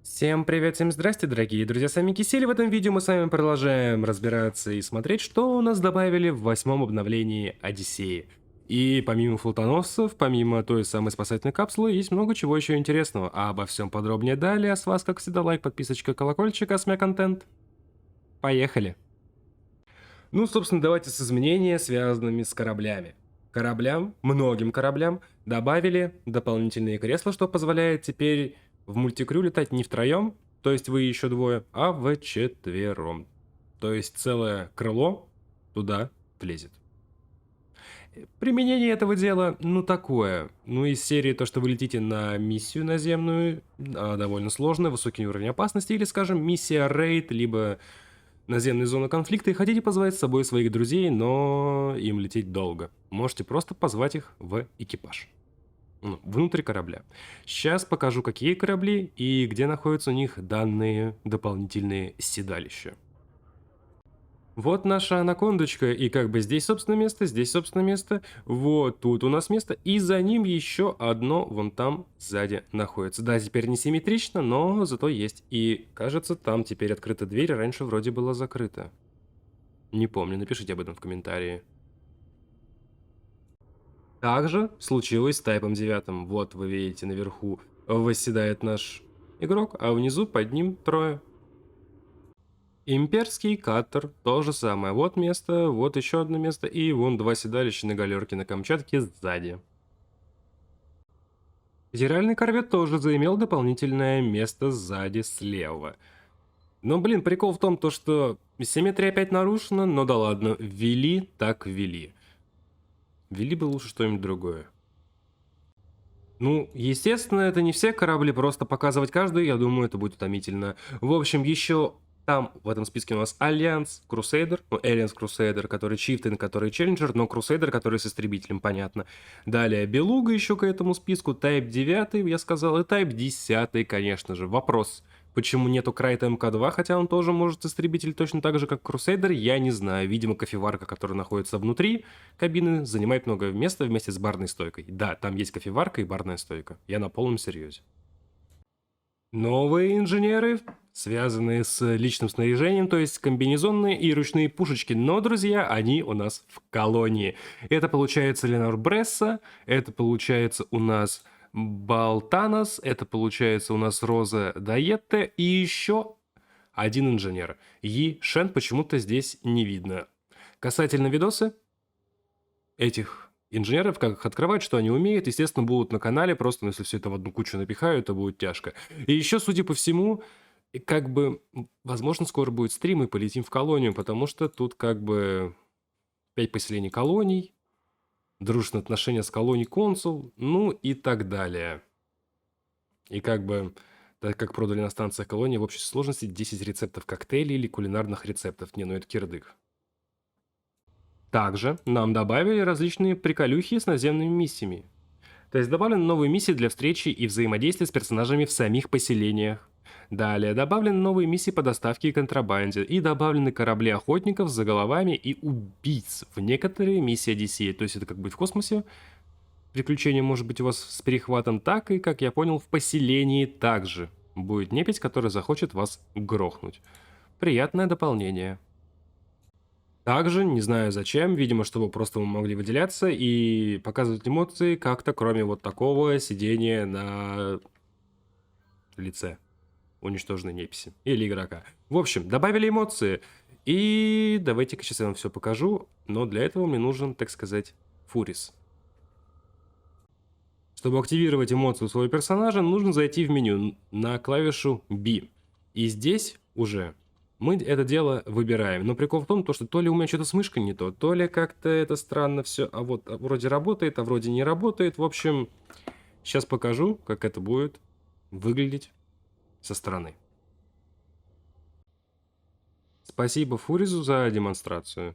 Всем привет, всем здрасте, дорогие друзья, с вами Кисель. В этом видео мы с вами продолжаем разбираться и смотреть, что у нас добавили в 8-м обновлении Одиссеи. И помимо флотоносцев, помимо той самой спасательной капсулы, есть много чего еще интересного. А обо всем подробнее далее. А с вас, как всегда, лайк, подписочка, колокольчик, контент. Поехали! Ну, собственно, давайте с изменениями, связанными с кораблями. Многим кораблям, добавили дополнительные кресла, что позволяет теперь в мультикрю летать не втроем, то есть вы еще двое, а вчетвером. То есть целое крыло туда влезет. Применение этого дела, ну такое. Ну из серии то, что вы летите на миссию наземную, довольно сложная, высокий уровень опасности, или, скажем, миссия рейд, либо наземные зоны конфликта, и хотите позвать с собой своих друзей, но им лететь долго. Можете просто позвать их в экипаж. Ну, внутрь корабля. Сейчас покажу, какие корабли и где находятся у них данные дополнительные седалища. Вот наша анакондочка, и как бы здесь собственно место, вот тут у нас место, и за ним еще одно вон там сзади находится. Да, теперь не симметрично, но зато есть. И кажется, там теперь открыта дверь, раньше вроде была закрыта. Не помню, напишите об этом в комментарии. Также случилось с Тайпом 9. Вот вы видите, наверху восседает наш игрок, а внизу под ним трое. Имперский катер, то же самое. Вот место, вот еще одно место, и вон два седалища на галерке на Камчатке сзади. Федеральный корвет тоже заимел дополнительное место сзади слева. Но, блин, прикол в том, что симметрия опять нарушена, но да ладно, ввели так ввели. Ввели бы лучше что-нибудь другое. Ну, естественно, это не все корабли, просто показывать каждый, я думаю, это будет утомительно. В общем, еще там, в этом списке у нас Альянс Crusader, ну, Aliens Crusader, который Chieftain, который Challenger, но Crusader, который с истребителем, понятно. Далее Белуга еще к этому списку, Type 9, я сказал, и Type 10, конечно же. Вопрос, почему нету Крайта МК-2, хотя он тоже может истребитель точно так же, как Crusader, я не знаю. Видимо, кофеварка, которая находится внутри кабины, занимает много места вместе с барной стойкой. Да, там есть кофеварка и барная стойка. Я на полном серьезе. Новые инженеры, связанные с личным снаряжением, то есть комбинезонные и ручные пушечки. Но, друзья, они у нас в колонии. Это получается Ленор Бресса, это получается у нас Балтанос, это получается у нас Роза Дайетте и еще один инженер. Yi Shen почему-то здесь не видно. Касательно видосы этих инженеров, как их открывать, что они умеют, естественно, будут на канале, просто ну, если все это в одну кучу напихаю, это будет тяжко. И еще, судя по всему, как бы, возможно, скоро будет стрим и полетим в колонию, потому что тут как бы 5 поселений колоний, дружественные отношения с колонией консул, ну и так далее. И как бы, так как продали на станциях колонии в общей сложности 10 рецептов коктейлей или кулинарных рецептов. Не, ну это кирдык. Также нам добавили различные приколюхи с наземными миссиями. То есть добавлены новые миссии для встречи и взаимодействия с персонажами в самих поселениях. Далее добавлены новые миссии по доставке и контрабанде, и добавлены корабли охотников за головами и убийц в некоторые миссии Одиссеи. То есть это как будет в космосе, приключение может быть у вас с перехватом, так и, как я понял, в поселении также будет непись, которая захочет вас грохнуть. Приятное дополнение. Также, не знаю зачем, видимо, чтобы просто мы могли выделяться и показывать эмоции как-то, кроме вот такого сидения на лице уничтоженной неписи или игрока. В общем, добавили эмоции. И давайте-ка сейчас я вам все покажу, но для этого мне нужен, так сказать, Фурис. Чтобы активировать эмоцию своего персонажа, нужно зайти в меню на клавишу B. И здесь уже мы это дело выбираем. Но прикол в том, что то ли у меня что-то с мышкой не то ли как-то это странно все, а вот вроде работает, а вроде не работает. В общем, сейчас покажу, как это будет выглядеть со стороны. Спасибо Фуризу за демонстрацию.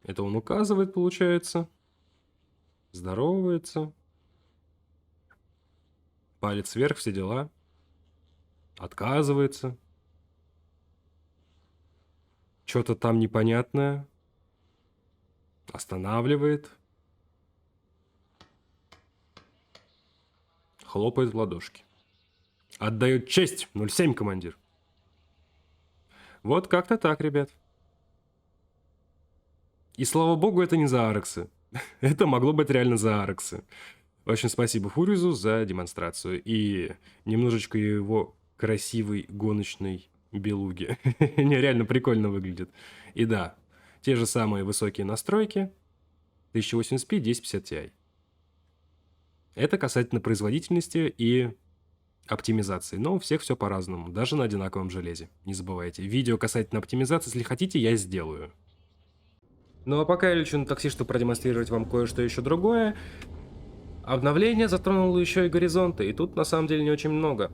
Это он указывает, получается. Здоровается. Палец вверх, все дела. Отказывается. Что-то там непонятное. Останавливает. хлопает в ладошки. Отдает честь. 07, командир. Вот как-то так, ребят. И слава богу, это не за Арексы. Это могло быть реально за Арексы. В общем, спасибо Фуризу за демонстрацию. И немножечко его красивой гоночной белуги. Не, реально прикольно выглядит. И да, те же самые высокие настройки. 1080p, 1050 Ti. Это касательно производительности и оптимизации. Но у всех все по-разному, даже на одинаковом железе. Не забывайте. Видео касательно оптимизации, если хотите, я сделаю. Ну а пока я лечу на такси, чтобы продемонстрировать вам кое-что еще другое. Обновление затронуло еще и горизонты, и тут на самом деле не очень много.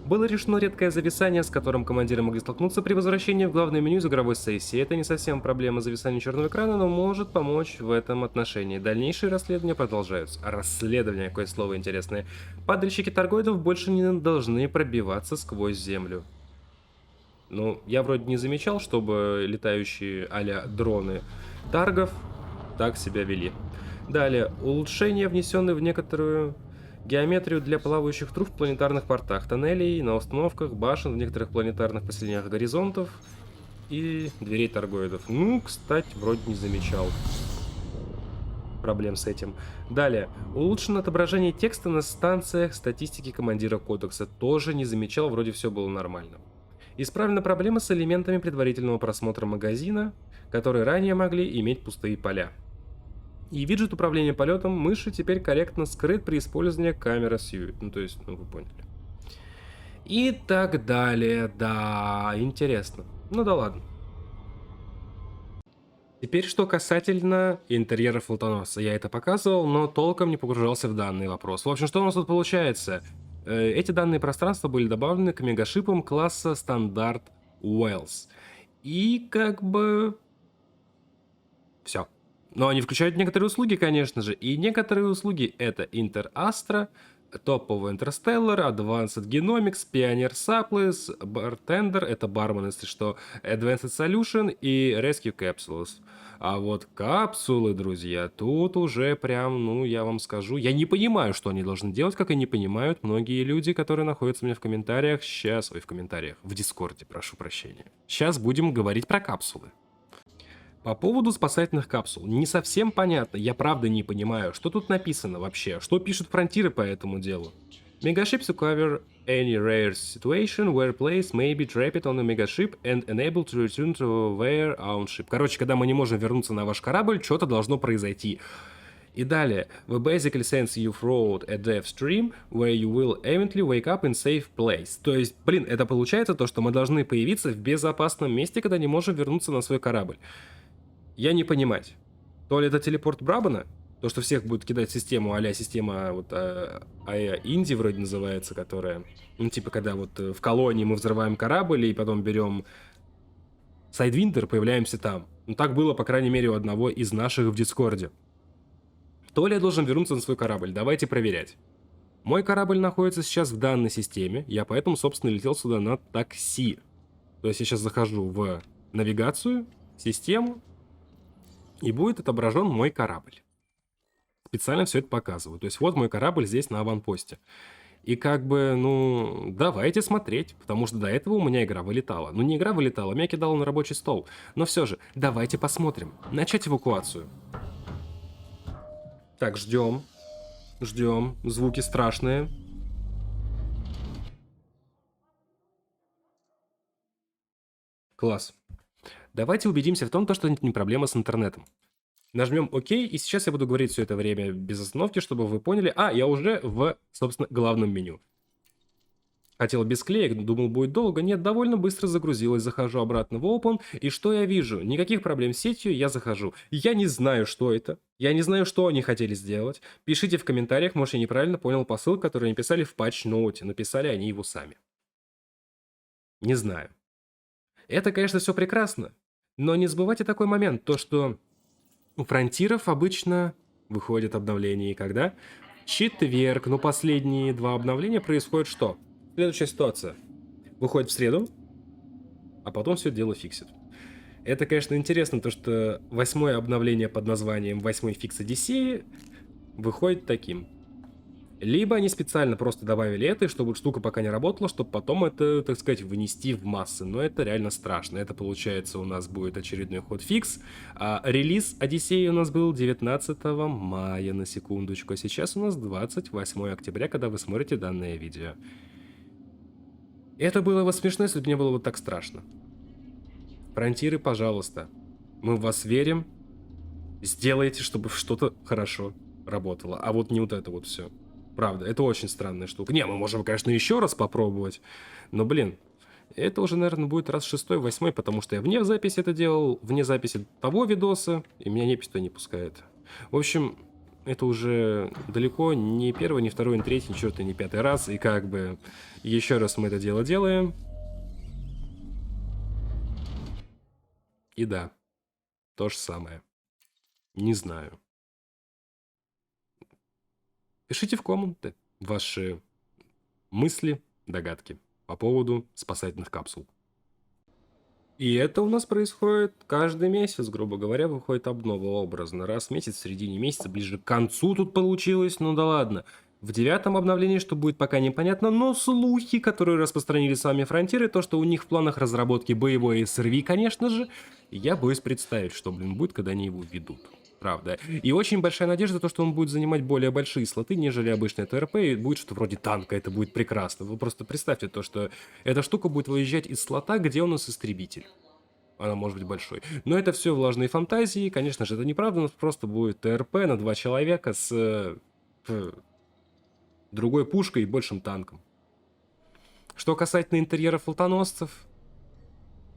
Было решено редкое зависание, с которым командиры могли столкнуться при возвращении в главное меню из игровой сессии. Это не совсем проблема зависания черного экрана, но может помочь в этом отношении. Дальнейшие расследования продолжаются. Расследование, какое слово интересное. Падальщики торгоидов больше не должны пробиваться сквозь землю. Ну, я вроде не замечал, чтобы летающие а-ля дроны таргов так себя вели. Далее, улучшения, внесенные в некоторую геометрию для плавающих труб в планетарных портах, тоннелей, на установках, башен, в некоторых планетарных поселениях горизонтов и дверей торгоидов. Ну, кстати, вроде не замечал проблем с этим. Далее, улучшено отображение текста на станциях статистики командира кодекса. Тоже не замечал, вроде все было нормально. Исправлена проблема с элементами предварительного просмотра магазина, которые ранее могли иметь пустые поля. И виджет управления полетом мыши теперь корректно скрыт при использовании камеры Suite. Ну, то есть, ну, вы поняли. И так далее. Да, интересно. Ну да ладно. Теперь, что касательно интерьера флотоносца. Я это показывал, но толком не погружался в данный вопрос. В общем, что у нас тут получается? Эти данные пространства были добавлены к мегашипам класса стандарт Wells. И как бы... все. Но они включают некоторые услуги, конечно же, и некоторые услуги это InterAstra, Top of Interstellar, Advanced Genomics, Pioneer Supplies, Bartender, это бармен, если что, Advanced Solution и Rescue Capsules. А вот капсулы, друзья, тут уже прям, ну, я вам скажу, я не понимаю, что они должны делать, как и не понимают многие люди, которые находятся у меня в комментариях сейчас, ой, в комментариях, в Дискорде, прошу прощения. Сейчас будем говорить про капсулы. По поводу спасательных капсул, не совсем понятно, я правда не понимаю, что тут написано вообще, что пишут фронтиры по этому делу. Megaships to cover any rare situation where players may be trapped on a megaship and unable to return to their own ship. Короче, когда мы не можем вернуться на ваш корабль, что-то должно произойти. И далее, we basically sense you throughout a death stream, where you will eventually wake up in safe place. То есть, блин, это получается то, что мы должны появиться в безопасном месте, когда не можем вернуться на свой корабль. Я не понимать. То ли это телепорт Брабана, то, что всех будет кидать систему, а-ля система вот Инди вроде называется, которая, ну, типа, когда вот в колонии мы взрываем корабль и потом берем Сайдвинтер, появляемся там. Ну, так было, по крайней мере, у одного из наших в Дискорде. То ли я должен вернуться на свой корабль, давайте проверять. Мой корабль находится сейчас в данной системе, я поэтому, собственно, летел сюда на такси. То есть я сейчас захожу в навигацию, систему, и будет отображен мой корабль. Специально все это показываю. То есть вот мой корабль здесь на аванпосте. И как бы, ну, давайте смотреть, потому что до этого у меня игра вылетала. Ну, не игра вылетала, меня кидала на рабочий стол. Но все же, давайте посмотрим. Начать эвакуацию. Так, ждем. Ждем. Звуки страшные. Класс. Давайте убедимся в том, что это не проблема с интернетом. Нажмем ОК, и сейчас я буду говорить все это время без остановки, чтобы вы поняли. А, я уже в, собственно, главном меню. Хотел без клеек, думал, будет долго. Нет, довольно быстро загрузилось. Захожу обратно в Open, и что я вижу? Никаких проблем с сетью, я захожу. Я не знаю, что это. Я не знаю, что они хотели сделать. Пишите в комментариях, может, я неправильно понял посыл, который они писали в патч-ноуте. Написали они его сами. Не знаю. Это, конечно, все прекрасно. Но не забывайте такой момент, то что у фронтиров обычно выходит обновление, и когда? Четверг, но последние два обновления происходит что? Следующая ситуация. Выходит в среду, а потом все дело фиксит. Это, конечно, интересно, то что 8-е обновление под названием 8-й фикс Одиссеи выходит таким. Либо они специально просто добавили это, и чтобы штука пока не работала, чтобы потом это, так сказать, вынести в массы. Но это реально страшно. Это, получается, у нас будет очередной хотфикс. Релиз Одиссеи у нас был 19 мая, на секундочку. А сейчас у нас 28 октября, когда вы смотрите данное видео. Это было бы смешно, если бы не было бы так страшно. Фронтиры, пожалуйста. Мы в вас верим. Сделайте, чтобы что-то хорошо работало. А вот не вот это вот все. Правда, это очень странная штука. Не, мы можем, конечно, еще раз попробовать. Но, блин, это уже, наверное, будет раз 6-й, 8-й, потому что я вне записи это делал, вне записи того видоса, и меня непись туда не пускает. В общем, это уже далеко не первый, не второй, не третий, ни черт, не пятый раз. И как бы еще раз мы это дело делаем. И да, то же самое. Не знаю. Пишите в комменты ваши мысли, догадки по поводу спасательных капсул. И это у нас происходит каждый месяц, грубо говоря, выходит обнова образно. Раз в месяц, в середине месяца, ближе к концу тут получилось, ну да ладно. В 9-м обновлении, что будет, пока непонятно, но слухи, которые распространили сами фронтиры, то, что у них в планах разработки боевой SRV, конечно же, я боюсь представить, что, блин, будет, когда они его введут. Правда. И очень большая надежда, то, что он будет занимать более большие слоты, нежели обычный ТРП, и будет что-то вроде танка, это будет прекрасно. Вы просто представьте то, что эта штука будет выезжать из слота, где у нас истребитель. Она может быть большой. Но это все влажные фантазии, конечно же, это неправда, у нас просто будет ТРП на 2 человека с другой пушкой и большим танком. Что касательно интерьеров флотоносцев,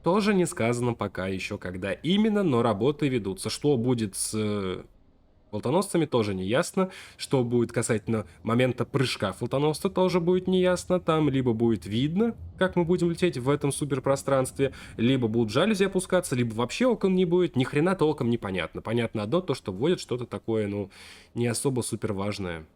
тоже не сказано пока еще, когда именно, но работы ведутся. Что будет с флотоносцами, тоже не ясно. Что будет касательно момента прыжка флотоносца, тоже будет не ясно. Там либо будет видно, как мы будем лететь в этом суперпространстве, либо будут жалюзи опускаться, либо вообще окон не будет. Ни хрена толком непонятно. Понятно одно, то, что вводят что-то такое, ну, не особо супер важное.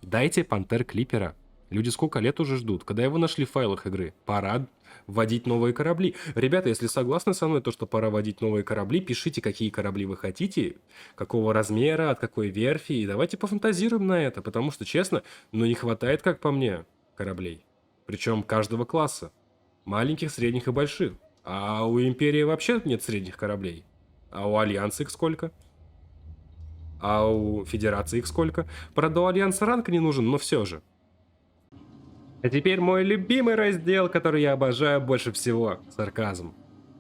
Дайте Пантер Клипера. Люди сколько лет уже ждут. Когда его нашли в файлах игры? Пора вводить новые корабли. Ребята, если согласны со мной, то, что пора вводить новые корабли, пишите, какие корабли вы хотите, какого размера, от какой верфи, и давайте пофантазируем на это, потому что, честно, ну не хватает, как по мне, кораблей. Причем каждого класса. Маленьких, средних и больших. А у Империи вообще нет средних кораблей. А у Альянса их сколько? А у Федерации их сколько? Правда, у Альянса ранг не нужен, но все же. А теперь мой любимый раздел, который я обожаю больше всего. Сарказм.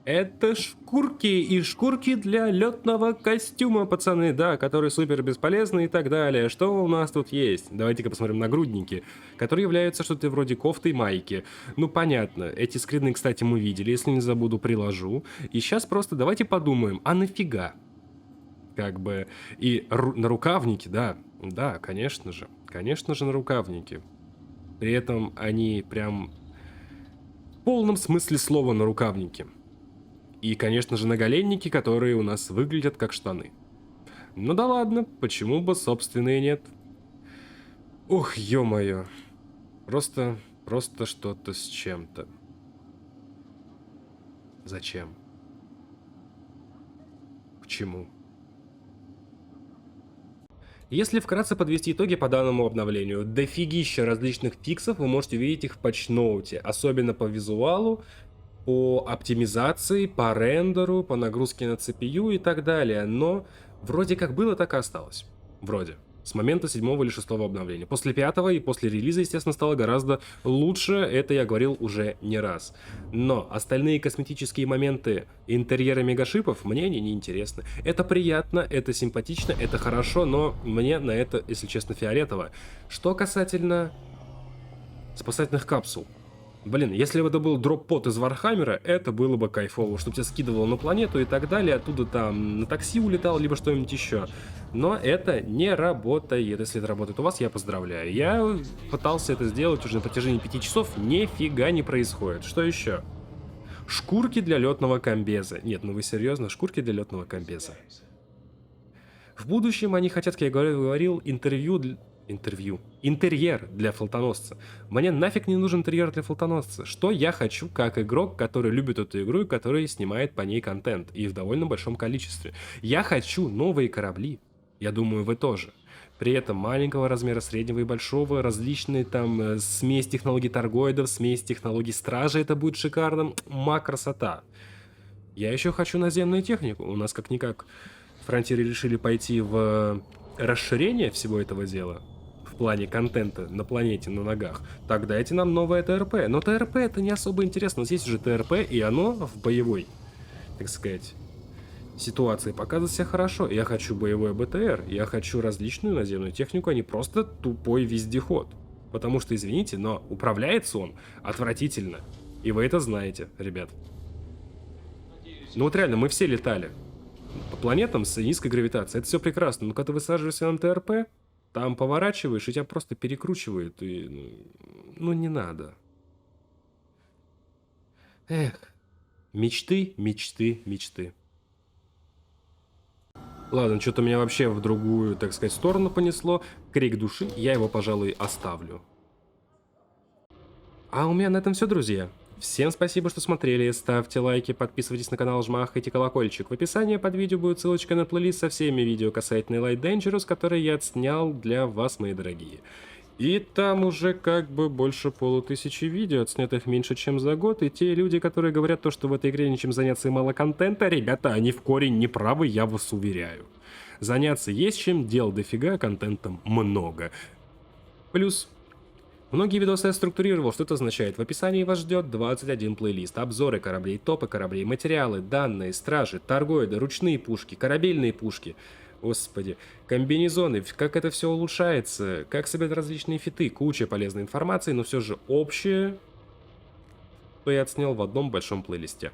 Это шкурки и шкурки для летного костюма, пацаны, да, которые супер бесполезны и так далее. Что у нас тут есть? Давайте-ка посмотрим нагрудники, которые являются что-то вроде кофты и майки. Ну, понятно, эти скрины, кстати, мы видели, если не забуду, приложу. И сейчас просто давайте подумаем, а нафига? Как бы, и нарукавники, да, конечно же, нарукавники. При этом они прям в полном смысле слова нарукавники. И, конечно же, наголенники, которые у нас выглядят как штаны. Ну да ладно, почему бы, собственно, и нет. Ух, ё-моё. Просто что-то с чем-то. Зачем? К чему? Если вкратце подвести итоги по данному обновлению, дофигища различных фиксов, вы можете увидеть их в патчноуте, особенно по визуалу, по оптимизации, по рендеру, по нагрузке на CPU и так далее, но вроде как было, так и осталось. Вроде. С момента 7 или 6 обновления. После 5 и после релиза, естественно, стало гораздо лучше, это я говорил уже не раз. Но остальные косметические моменты интерьера мегашипов мне они не интересны. Это приятно, это симпатично, это хорошо, но мне на это, если честно, фиолетово. Что касательно спасательных капсул. Блин, если бы это был дроп-под из Вархаммера, это было бы кайфово, чтобы тебя скидывало на планету и так далее, оттуда там на такси улетал, либо что-нибудь еще. Но это не работает. Если это работает у вас, я поздравляю. Я пытался это сделать уже на протяжении 5 часов, нифига не происходит. Что еще? Шкурки для летного комбеза. Нет, ну вы серьезно? Шкурки для летного комбеза. В будущем они хотят, как я говорил, интерьер для флотоносца. Мне нафиг не нужен интерьер для флотоносца. Что я хочу как игрок, который любит эту игру и который снимает по ней контент. И в довольно большом количестве. Я хочу новые корабли. Я думаю, вы тоже. При этом маленького размера, среднего и большого, различные там смесь технологий торгоидов, смесь технологий стражи, это будет шикарно. Красота. Я еще хочу наземную технику. У нас как-никак фронтиры решили пойти в расширение всего этого дела. В плане контента на планете, на ногах. Так дайте нам новое ТРП. Но ТРП это не особо интересно. У нас есть уже ТРП, и оно в боевой, так сказать, ситуации показывает себя хорошо. Я хочу боевой БТР, я хочу различную наземную технику, а не просто тупой вездеход. Потому что, извините, но управляется он отвратительно. И вы это знаете, ребят. Ну вот реально, мы все летали по планетам с низкой гравитацией. Это все прекрасно. Но когда ты высаживаешься на ТРП, там поворачиваешь, и тебя просто перекручивает. И, ну не надо. Эх. Мечты, мечты, мечты. Ладно, что-то меня вообще в другую, так сказать, сторону понесло. Крик души, я его, пожалуй, оставлю. А у меня на этом все, друзья. Всем спасибо, что смотрели, ставьте лайки, подписывайтесь на канал, жмахайте колокольчик. В описании под видео будет ссылочка на плейлист со всеми видео касательно Light Dangerous, которые я отснял для вас, мои дорогие. И там уже как бы больше 500 видео, отснятых меньше, чем за год. И те люди, которые говорят то, что в этой игре ничем заняться и мало контента, ребята, они в корень не правы, я вас уверяю. Заняться есть чем, дел дофига, контента много. Плюс... Многие видосы я структурировал, что это означает. В описании вас ждет 21 плейлист, обзоры кораблей, топы кораблей, материалы, данные, стражи, торгоиды, ручные пушки, корабельные пушки. Господи, комбинезоны, как это все улучшается, как собирать различные фиты, куча полезной информации, но все же общее, что я отснял в одном большом плейлисте.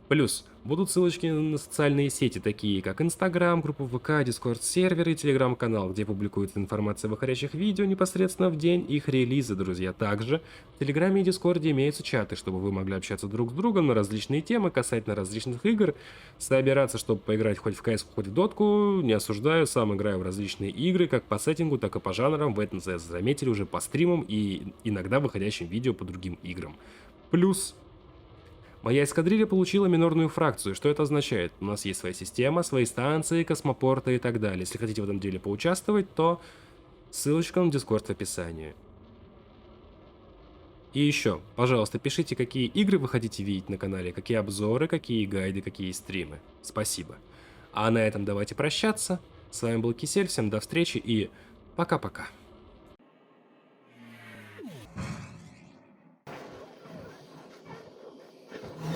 Плюс, будут ссылочки на социальные сети, такие как Инстаграм, группу ВК, Дискорд сервер и Телеграм-канал, где публикуется информация о выходящих видео непосредственно в день их релиза, друзья. Также в Телеграме и Дискорде имеются чаты, чтобы вы могли общаться друг с другом на различные темы, касательно различных игр, собираться, чтобы поиграть хоть в CS, хоть в дотку. Не осуждаю, сам играю в различные игры, как по сеттингу, так и по жанрам, в этом заметили уже по стримам и иногда выходящим видео по другим играм. Плюс... Моя эскадрилья получила минорную фракцию. Что это означает? У нас есть своя система, свои станции, космопорты и так далее. Если хотите в этом деле поучаствовать, то ссылочка на Discord в описании. И еще, пожалуйста, пишите, какие игры вы хотите видеть на канале, какие обзоры, какие гайды, какие стримы. Спасибо. А на этом давайте прощаться. С вами был Кисель, всем до встречи и пока-пока.